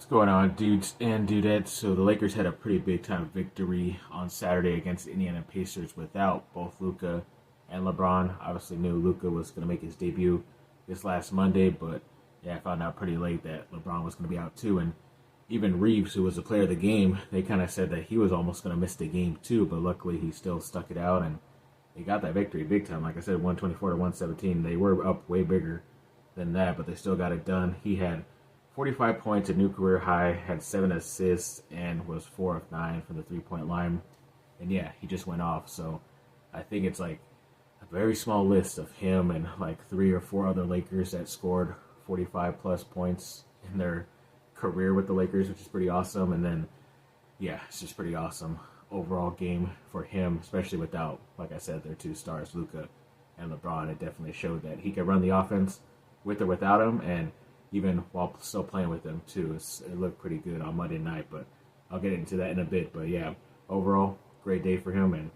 Going on, dudes and dudettes? So the Lakers had a pretty big time victory on Saturday against the Indiana Pacers without both Luka and LeBron. Obviously knew Luka was going to make his debut this last Monday, but yeah, I found out pretty late that LeBron was going to be out too. And even Reeves, who was the player of the game, they kind of said that he was almost going to miss the game too, but luckily he still stuck it out and they got that victory big time. Like I said, 124 to 117. They were up way bigger than that, but they still got it done. He had 45 points, a new career high, had 7 assists, and was 4 of 9 from the three-point line. And yeah, he just went off. So I think it's like a very small list of him and like 3 or 4 other Lakers that scored 45 plus points in their career with the Lakers, which is pretty awesome. And then, yeah, it's just pretty awesome overall game for him, especially without, like I said, their two stars, Luka and LeBron. It definitely showed that he could run the offense with or without him, and even while still playing with them too. It looked pretty good on Monday night, but I'll get into that in a bit. But yeah, overall, great day for him, and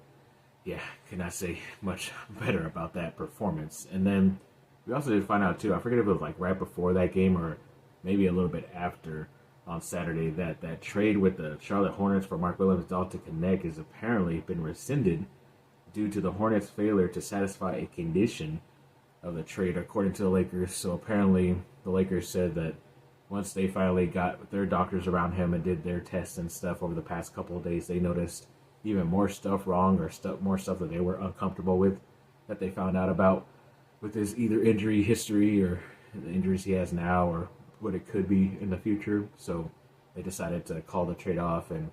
yeah, cannot say much better about that performance. And then we also did find out too, I forget if it was like right before that game or maybe a little bit after on Saturday, that trade with the Charlotte Hornets for Mark Williams to connect has apparently been rescinded due to the Hornets' failure to satisfy a condition of the trade, according to the Lakers. So apparently the Lakers said that once they finally got their doctors around him and did their tests and stuff over the past couple of days, they noticed even more stuff wrong or more stuff that they were uncomfortable with that they found out about with his either injury history or the injuries he has now or what it could be in the future. So they decided to call the trade off, and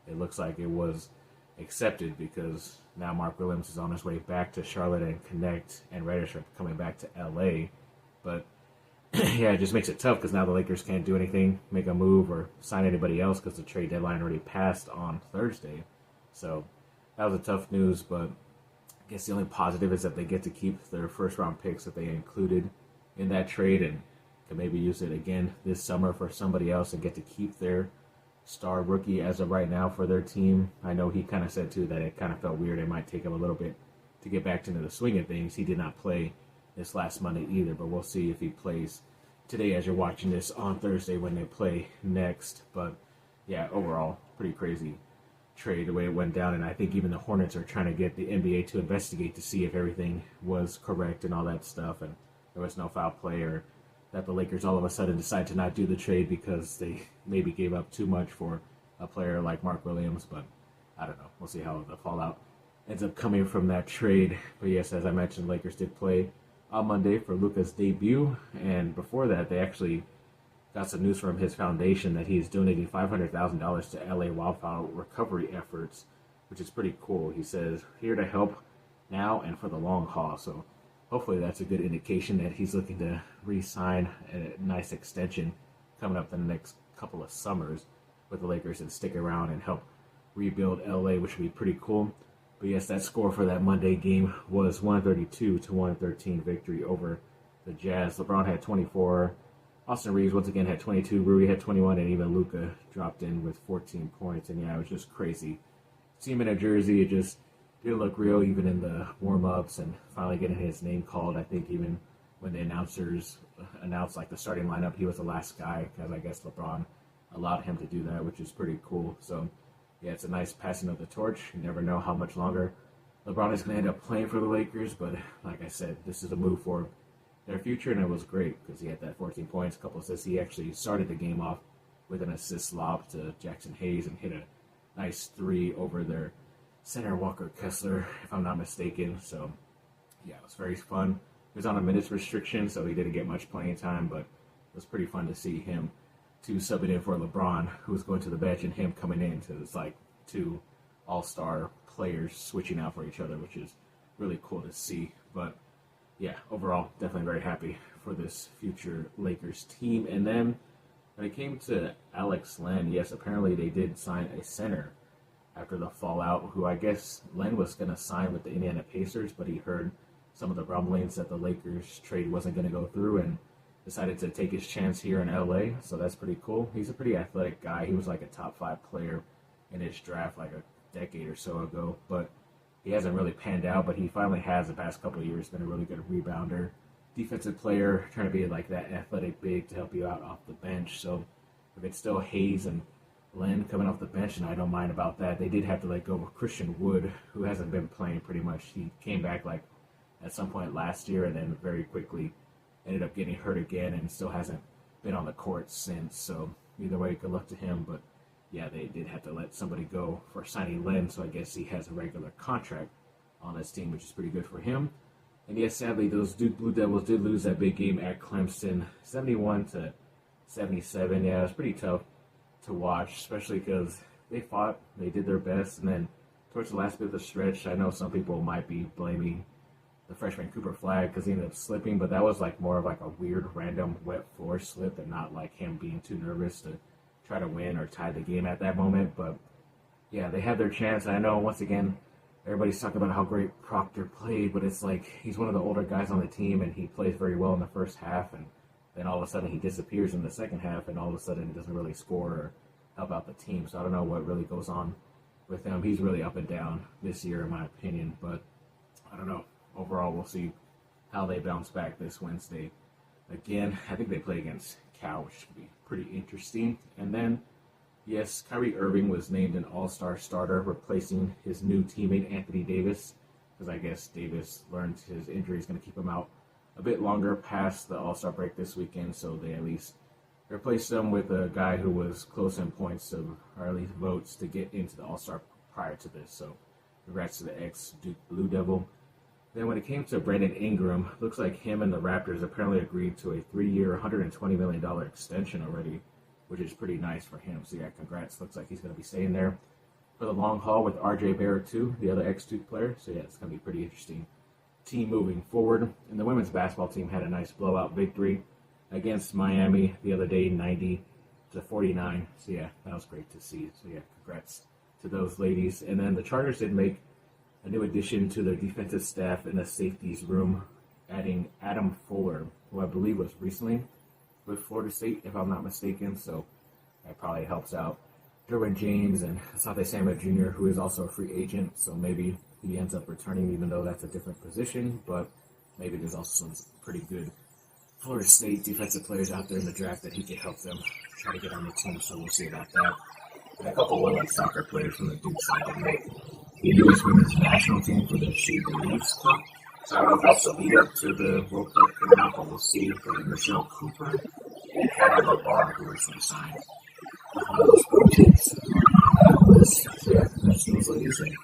it looks like it was accepted because now Mark Williams is on his way back to Charlotte and connect and Reddish are coming back to LA. But yeah, it just makes it tough because now the Lakers can't do anything, make a move, or sign anybody else because the trade deadline already passed on Thursday. So that was a tough news, but I guess the only positive is that they get to keep their first round picks that they included in that trade and can maybe use it again this summer for somebody else and get to keep their star rookie as of right now for their team. I know he kind of said too that it kind of felt weird. It might take him a little bit to get back into the swing of things. He did not play this last Monday either, but we'll see if he plays today as you're watching this on Thursday when they play next. But yeah, overall, pretty crazy trade the way it went down, and I think even the Hornets are trying to get the NBA to investigate to see if everything was correct and all that stuff, and there was no foul play or that the Lakers all of a sudden decide to not do the trade because they maybe gave up too much for a player like Mark Williams. But I don't know. We'll see how the fallout ends up coming from that trade. But yes, as I mentioned, Lakers did play on Monday for Luka's debut. And before that, they actually got some news from his foundation that he's donating $500,000 to LA wildfire recovery efforts, which is pretty cool. He says, here to help now and for the long haul. So hopefully that's a good indication that he's looking to re-sign a nice extension coming up the next couple of summers with the Lakers and stick around and help rebuild LA, which would be pretty cool. But yes, that score for that Monday game was 132 to 113 victory over the Jazz. LeBron had 24. Austin Reeves once again had 22. Rui had 21, and even Luka dropped in with 14 points. And yeah, it was just crazy. See him in a jersey, it just didn't look real even in the warm-ups, and finally getting his name called. I think even when the announcers announced like the starting lineup, he was the last guy because I guess LeBron allowed him to do that, which is pretty cool. So yeah, it's a nice passing of the torch. You never know how much longer LeBron is going to end up playing for the Lakers, but like I said, this is a move for their future, and it was great because he had that 14 points, a couple assists. He actually started the game off with an assist lob to Jackson Hayes and hit a nice three over their center Walker Kessler, if I'm not mistaken. So yeah, it was very fun. He was on a minutes restriction, so he didn't get much playing time, but it was pretty fun to see him subbing in for LeBron, who was going to the bench, and him coming in. So it's like two all-star players switching out for each other, which is really cool to see. But yeah, overall, definitely very happy for this future Lakers team. And then when it came to Alex Len, yes, apparently they did sign a center after the fallout, who I guess Len was going to sign with the Indiana Pacers, but he heard some of the rumblings that the Lakers trade wasn't going to go through and decided to take his chance here in LA. So that's pretty cool. He's a pretty athletic guy. He was like a top 5 player in his draft like a decade or so ago, but he hasn't really panned out, but he finally has the past couple of years been a really good rebounder, defensive player, trying to be like that athletic big to help you out off the bench. So if it's still Hayes and Lynn coming off the bench, and I don't mind about that. They did have to let go of Christian Wood, who hasn't been playing pretty much. He came back like at some point last year and then very quickly ended up getting hurt again and still hasn't been on the court since. So either way, good luck to him. But yeah, they did have to let somebody go for signing Lynn, so I guess he has a regular contract on this team, which is pretty good for him. And yes, sadly, those Duke Blue Devils did lose that big game at Clemson, 71-77. Yeah, it was pretty tough to watch, especially because they fought, they did their best, and then towards the last bit of the stretch, I know some people might be blaming the freshman Cooper Flagg because he ended up slipping, but that was like more of like a weird, random, wet floor slip and not like him being too nervous to try to win or tie the game at that moment. But yeah, they had their chance. I know, once again, everybody's talking about how great Proctor played, but it's like he's one of the older guys on the team, and he plays very well in the first half, and then all of a sudden he disappears in the second half, and all of a sudden he doesn't really score or help out the team. So I don't know what really goes on with him. He's really up and down this year, in my opinion, but I don't know. Overall, we'll see how they bounce back this Wednesday. Again, I think they play against Cal, which should be pretty interesting. And then, yes, Kyrie Irving was named an all-star starter, replacing his new teammate Anthony Davis, because I guess Davis learned his injury is going to keep him out a bit longer past the all-star break this weekend, so they at least replaced him with a guy who was close in points, or at least votes, to get into the all-star prior to this. So congrats to the ex-Duke Blue Devil. Then when it came to Brandon Ingram, looks like him and the Raptors apparently agreed to a 3-year, $120 million extension already, which is pretty nice for him. So yeah, congrats. Looks like he's going to be staying there for the long haul with RJ Barrett too, the other ex-Duke player. So yeah, it's going to be pretty interesting team moving forward. And the women's basketball team had a nice blowout victory against Miami the other day, 90-49. So yeah, that was great to see. So yeah, congrats to those ladies. And then the Chargers did make a new addition to their defensive staff in the safeties room, adding Adam Fuller, who I believe was recently with Florida State, if I'm not mistaken. So that probably helps out Derwin James and Asante Samuel Jr., who is also a free agent. So maybe he ends up returning, even though that's a different position. But maybe there's also some pretty good Florida State defensive players out there in the draft that he could help them try to get on the team. So we'll see about that. And a couple of women's soccer players from the Duke side that make the U.S. women's national team for the She Believes Cup. So I don't know if that's the lead up to the World Cup coming out, but we'll see. But Michelle Cooper and Hannah LaBar, who recently signed those coaches on that list. So yeah, that's those ladies. And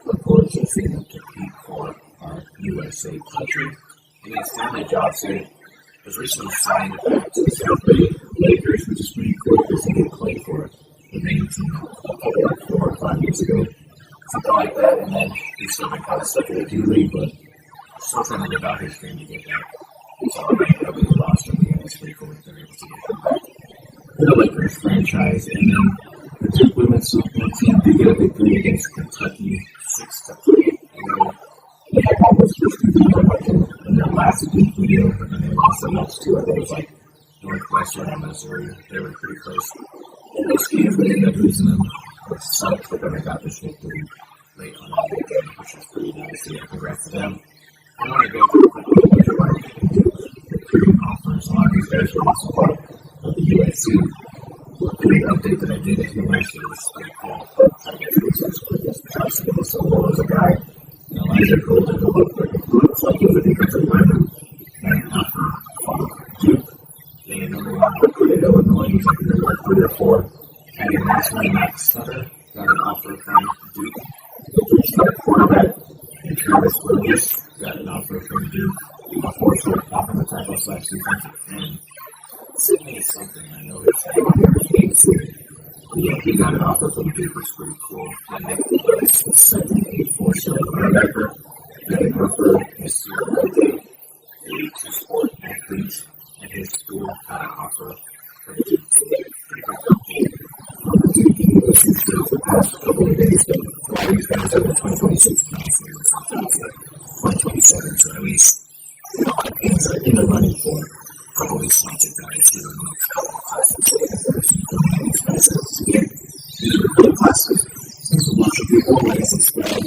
of course, to see them compete for our USA country. And then Stanley Johnson was recently signed back to the South Bay Lakers, which is pretty cool because he did play for the main team like 4 or 5 years ago. Something like that, and then he's still been kind of stuck in the D League, but still trying to live out his dream to get back. So I'm going to be lost in the end. It's pretty cool if they're able to get him back. The Lakers franchise, and then the Duke women's softball team did get a victory against Kentucky 6-3. And they had almost first in their last Duke video, and then they lost the next two. I think it was like Northwestern and Missouri. They were pretty close in those games, but they ended up losing them. It sucked, but then they got this victory late on the weekend, which was pretty nice. So yeah, congrats to them. I want to go through the recruiting offers. A lot of these guys were also part of the USC recruiting update that I did at University. It was pretty cool. Trying to get through this as quick as possible. So there was a guy, Elijah Golden, who looks like he was a defensive lineman, got an offer from Duke. They had number 1 recruit at Illinois. He was like number 3 or 4. And then nationally, Max Sutter got an offer from Duke. He started quarterback. And Travis Williams got an offer from Duke. Unfortunately, offensive tackle / defensive end. Sydney is something. I know his name. Yeah, he got an offer from Duke, which was pretty cool. And next was the 7'8" 4-star linebacker. Evan Hurford, Mr. Birthday, a 2-sport athlete, and his school got an offer from Duke. Pretty good. The past couple of days, but a lot of these guys have the 2026 policy or something like 2027, so at least things are in the running for a couple of these sponsored guys here in the next couple of classes. So again, these are good classes. Thanks for watching. Like and subscribe.